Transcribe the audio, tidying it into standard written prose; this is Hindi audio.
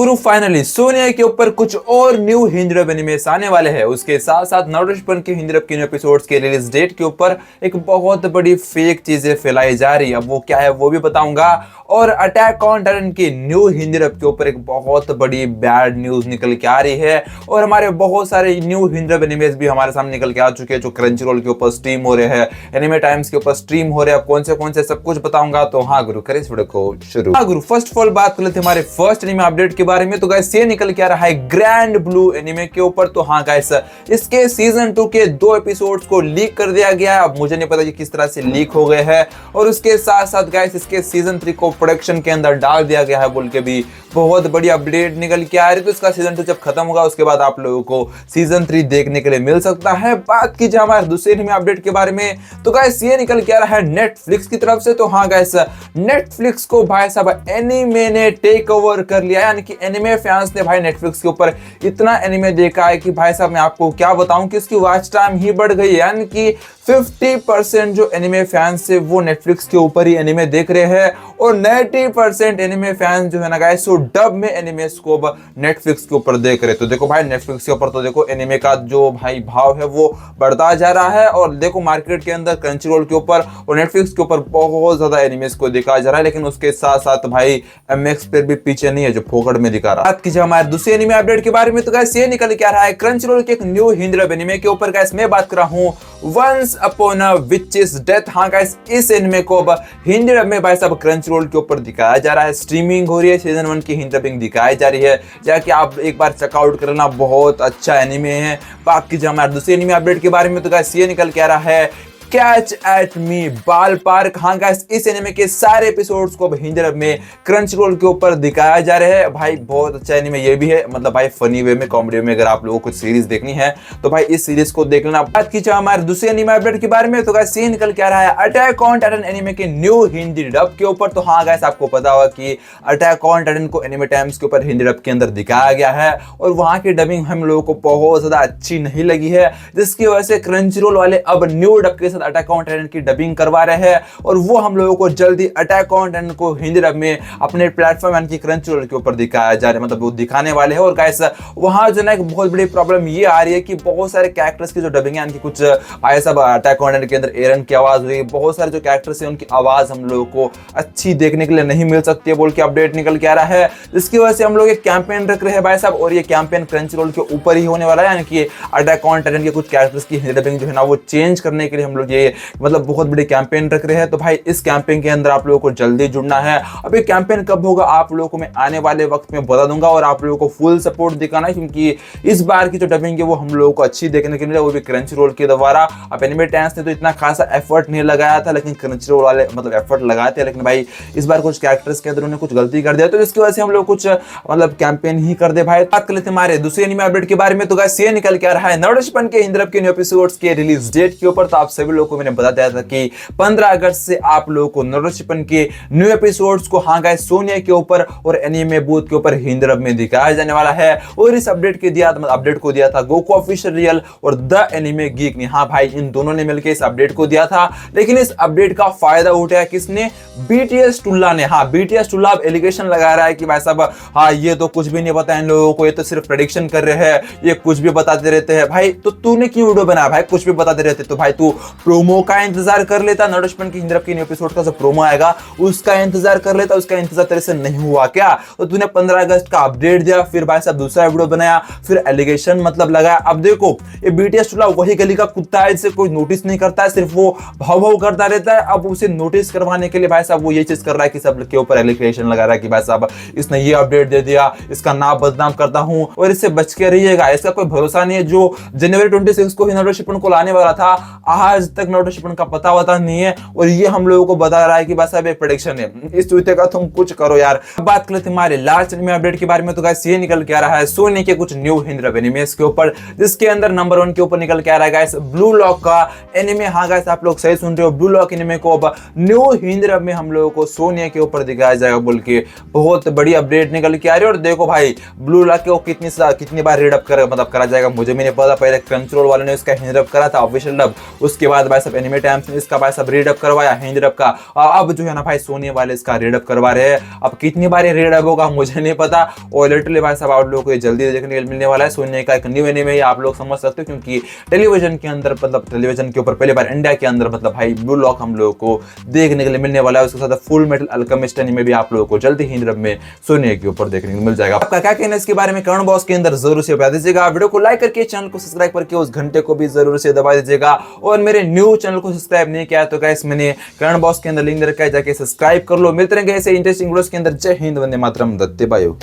गुरु फाइनली सोनिया के ऊपर कुछ और न्यू हिंदी डब एनिमेस आने वाले हैं। उसके साथ साथ नारुतो शिपुडेन के हिंदी डब के न्यू एपिसोड्स के रिलीज डेट के ऊपर एक बहुत बड़ी फेक चीजें फैलाई जा रही है। अब वो क्या है वो भी बताऊंगा। और अटैक ऑन टाइटन की न्यू हिंदी डब के ऊपर एक बहुत बड़ी बैड न्यूज निकल के आ रही है। और हमारे बहुत सारे न्यू हिंदी डब एनिमेस भी हमारे सामने निकल के आ चुके हैं जो क्रंचरोल के ऊपर स्ट्रीम हो रहे हैं, एनिमे टाइम्स के ऊपर स्ट्रीम हो रहे हैं। कौन से सब कुछ बताऊंगा। तो हाँ गुरु, करें इस वीडियो को शुरू। हाँ गुरु, फर्स्ट ऑफ ऑल बात कर लेते हैं हमारे फर्स्ट एनिमे अपडेट के बारे में। तो गाइस ये निकल के आ रहा है ग्रैंड ब्लू एनिमे के ऊपर। तो हाँ गाइस, इसके सीजन 2 के 2 एपिसोड्स को लीक कर दिया गया है। अब मुझे नहीं पता कि किस तरह से लीक हो गए हैं। और उसके साथ साथ गाइस इसके सीजन 3 को प्रोडक्शन के अंदर डाल दिया गया है बोल के भी बहुत बड़ी अपडेट निकल के आ रही है। तो इसका सीजन 2 जब खत्म होगा उसके बाद आप लोगों को सीजन 3 देखने के लिए मिल सकता है। बात कीजिए हमारे दूसरे एनिमे अपडेट के बारे में। तो गाइस ये निकल के आ रहा है नेटफ्लिक्स की तरफ से। तो हाँ गाइस, नेटफ्लिक्स को भाई साहब एनिमे ने टेक ओवर कर लिया, यानी कि एनिमे फैंस ने भाई नेटफ्लिक्स के ऊपर इतना एनिमे देखा है कि भाई साहब मैं आपको क्या बताऊं कि इसकी वॉच टाइम ही बढ़ गई है। यानी कि 50% जो एनिमे फैंस है वो नेटफ्लिक्स के ऊपर ही एनिमे देख रहे हैं और 90% एनिमे फैंस जो है ना गाइस वो डब में एनिमेस को नेटफ्लिक्स के ऊपर देख रहे। तो देखो भाई नेटफ्लिक्स के ऊपर तो देखो एनिमे का जो भाई भाव है वो बढ़ता जा रहा है। और देखो मार्केट के अंदर क्रंचरोल के ऊपर और नेटफ्लिक्स के ऊपर बहुत ज्यादा एनिमेस को दिखाया जा रहा है, लेकिन उसके साथ साथ भाई एमएक्स पर भी पीछे नहीं है जो फोकट में दिखा रहा है। बात कीजिए हमारे दूसरे एनिमे अपडेट के बारे में। तो गाइस ये निकल के आ रहा है क्रंचरोल के एक न्यू हिंदी डब एनिमे के ऊपर। गाइस मैं बात कर रहा हूं once upon a witch's death. हाँ गाइस, इस एनिमे को अब हिंदी डब में भाई साहब क्रंचरोल के ऊपर दिखाया जा रहा है। स्ट्रीमिंग हो रही है, सीजन 1 की हिंदी डबिंग दिखाई जा रही है। जाके आप एक बार चेकआउट करना, बहुत अच्छा एनिमे है। बाकी जो हमारे दूसरे एनिमे अपडेट के बारे में। तो गाइस ये निकल के आ रहा है कैच एट मी बाल पार्क। हाँ गाइस, इस एनिमे के सारे एपिसोड्स को हिंदी डब में क्रंचरोल के ऊपर दिखाया जा रहा है। भाई बहुत अच्छा एनिमे ये भी है, मतलब भाई फनी वे में, कॉमेडी वे में। अगर आप लोगों को सीरीज देखनी है तो भाई इस सीरीज को देख लेना। बात कीजिए हमारे दूसरे एनिमे अपडेट के बारे में। तो गाइस ये निकल के आ रहा है अटैक ऑन टाइटन एनिमे के न्यू हिंदी डब के ऊपर। तो हाँ गाइस, आपको पता होगा कि अटैक ऑन टाइटन को एनिमे टाइम्स के ऊपर हिंदी डब के अंदर दिखाया गया है और वहां की डबिंग हम लोगों को बहुत ज्यादा अच्छी नहीं लगी है, जिसकी वजह से क्रंचरोल वाले अब न्यू डब के साथ अटैक ऑन टाइटन डबिंग करवा रहे हैं। और वो हम लोगों को जल्दी अटैक ऑन टाइटन को हिंदी डब में अपने प्लेटफॉर्म यानी कि क्रंचरोल के ऊपर दिखाया जा रहा है, मतलब वो दिखाने वाले हैं। और गाइस वहां जो ना एक बहुत बड़ी प्रॉब्लम ये आ रही है कि बहुत सारे कैरेक्टर्स की जो डबिंग है, यानी कि कुछ आए सब अटैक ऑन टाइटन के अंदर एरन की आवाज हुई, बहुत सारे जो कैरेक्टर्स हैं उनकी आवाज हम लोगों को अच्छी देखने के लिए नहीं मिल सकती है बोल के अपडेट निकल के आ रहा है। जिसकी वजह से हम लोग एक कैंपेन रख रहे हैं भाई साहब, और ये कैंपेन क्रंचरोल के ऊपर ही होने वाला है। यानी कि अटैक ऑन टाइटन के कुछ कैरेक्टर्स की हिंदी डबिंग जो है ना वो चेंज करने के लिए हम लोग ये मतलब बहुत बड़ी कैंपेन रख रहे हैं। तो भाई इस कैंपेन के अंदर आप लोगों को जल्दी जुड़ना है। अब ये कैंपेन कब होगा आप लोगों को मैं आने वाले वक्त में बता दूंगा, और आप लोगों को फुल सपोर्ट दिखाना है, क्योंकि इस बार की जो डबिंग है वो हम लोगों को अच्छी देखने के लिए, वो भी क्रंचरोल के द्वारा। अब एनिमे टाइम्स ने तो इतना खासा एफर्ट नहीं लगाया था, लेकिन क्रंचरोल वाले मतलब एफर्ट लगाए थे, लेकिन भाई इस बार कुछ कैरेक्टर्स के अंदर उन्होंने कुछ गलती कर दिया, तो इसकी वजह से हम लोग कुछ मतलब कैंपेन ही कर दे भाई। बात कर लेते हमारे दूसरे एनिमे अपडेट के बारे में। तो गाइस ये निकल के आ रहा है नारुतो शिपुडेन के हिंदी डब के न्यू एपिसोड्स के रिलीज डेट के ऊपर। तो आप सभी लोगों को मैंने बता दिया था कि 15 अगस्त से आप लोगों को नारुतो शिपुडेन के न्यू एपिसोड्स को हाँ गाइस सोनिया के ऊपर और एनिमे बूथ के ऊपर हिंदी डब में दिखाया जाने वाला है। और इस अपडेट को दिया था गोकू ऑफिशियल रियल और द एनिमे गीक ने। हाँ भाई, इन दोनों ने मिलकर इस अपडेट को दिया था, लेकिन इस अपडेट का फायदा उठाया किसने? बीटीएस टुल्ला ने। हाँ, बीटीएस टुल्ला अब एलिगेशन लगा रहा है कि भाई साहब हाँ ये तो कुछ भी नहीं पता इन लोगों को, ये तो सिर्फ प्रेडिक्शन कर रहे हैं, ये कुछ भी बताते रहते हैं। भाई तो तूने क्यों वीडियो बनाया भाई? कुछ भी बताते रहते तो भाई तू प्रोमो का इंतजार कर लेता, नारुतो शिपुडेन की हिंदी डब के न्यू एपिसोड का जो प्रोमो आएगा उसका इंतजार कर लेता। उसका इंतजार तेरे से नहीं हुआ क्या? तो तूने 15 अगस्त का अपडेट दिया, फिर भाई साहब दूसरा वीडियो बनाया, फिर एलिगेशन मतलब लगाया। अब देखो ये बीटीएस टुल्ला वही गली का कुत्ता है जिसे कोई नोटिस नहीं करता है, सिर्फ वो भाव भाव करता रहता है। अब उसे नोटिस करवाने के लिए भाई साहब वो ये चीज कर रहा है कि सब के ऊपर एलिगेशन लगा रहा है कि भाई साहब इसने ये अपडेट दे दिया, इसका नाम बदनाम करता हूं और इससे बच के रहिएगा। इसका कोई भरोसा नहीं है। जो जनवरी 26 को ही नारुतो शिपुडेन को लाने वाला था, आज तक नारुतो शिपुडेन का पता नहीं है, और ये हम लोगों को बता रहा है कि बस अब एक प्रेडिक्शन है। इस चूते का तुम कुछ करो यार। बात कर लेते हमारे लास्ट एनिमे अपडेट के बारे में। तो गाइस ये निकल के आ रहा है सोनी के कुछ न्यू हिंदी डब एनिमेस के ऊपर, जिसके अंदर नंबर 1 के ऊपर निकल के आ रहा है गाइस ब्लू लॉक का एनिमे। हाँ गाइस, आप लोग सही सुन रहे हो, ब्लू लॉक एनिमे को अब न्यू हिंदी डब में हम लोगों को सोनिया के ऊपर दिखाया जाएगा बोल के बहुत बड़ी अपडेट निकल के आ रही है। और देखो भाई ब्लू लॉक को कितनी बार रीडअप करा जाएगा मुझे भी नहीं पता। पहले क्रंचरोल वाले ने उसका हिंदी डब करा था ऑफिशियल डब, उसके बाद बाद भाई सब एनिमे टाइम्स ने इसका भाई सब रीडअप करवाया हिंदी डब का। अब जो है ना भाई सोनी वाले इसका रीडअप करवा रहे हैं। अब कितनी बार ये रीडअप होगा मुझे नहीं पता, और लिटरली भाई साहब आप लोगों को जल्दी देखने मिलने वाला है। सोनी का एक न्यू एनिमे आप लोग समझ सकते हो, क्योंकि टेलीविजन के अंदर मतलब टेलीविजन के ऊपर पहली बार इंडिया के अंदर मतलब भाई ब्लू लॉक हम लोगों को देखने के लिए मिलने वाला है। उसके साथ फुल मेटल अल्केमिस्ट एनिमे भी आप लोगों को जल्दी हिंदी डब में सोनी के ऊपर देखने को मिल जाएगा। आपका क्या कहना है इसके बारे में कमेंट बॉक्स के अंदर जरूर से बता दीजिएगा। वीडियो को लाइक करके चैनल को सब्सक्राइब करके उस घंटे को भी जरूर से दबा दीजिएगा, और मेरे न्यू चैनल को सब्सक्राइब नहीं किया तो गाइस मैंने कमेंट बॉक्स के अंदर लिंक दे रखा है, जाके सब्सक्राइब कर लो। मिलते रहेंगे ऐसे इंटरेस्टिंग वीडियोस के अंदर। जय हिंद, वंदे मातरम, दत्ते बायो।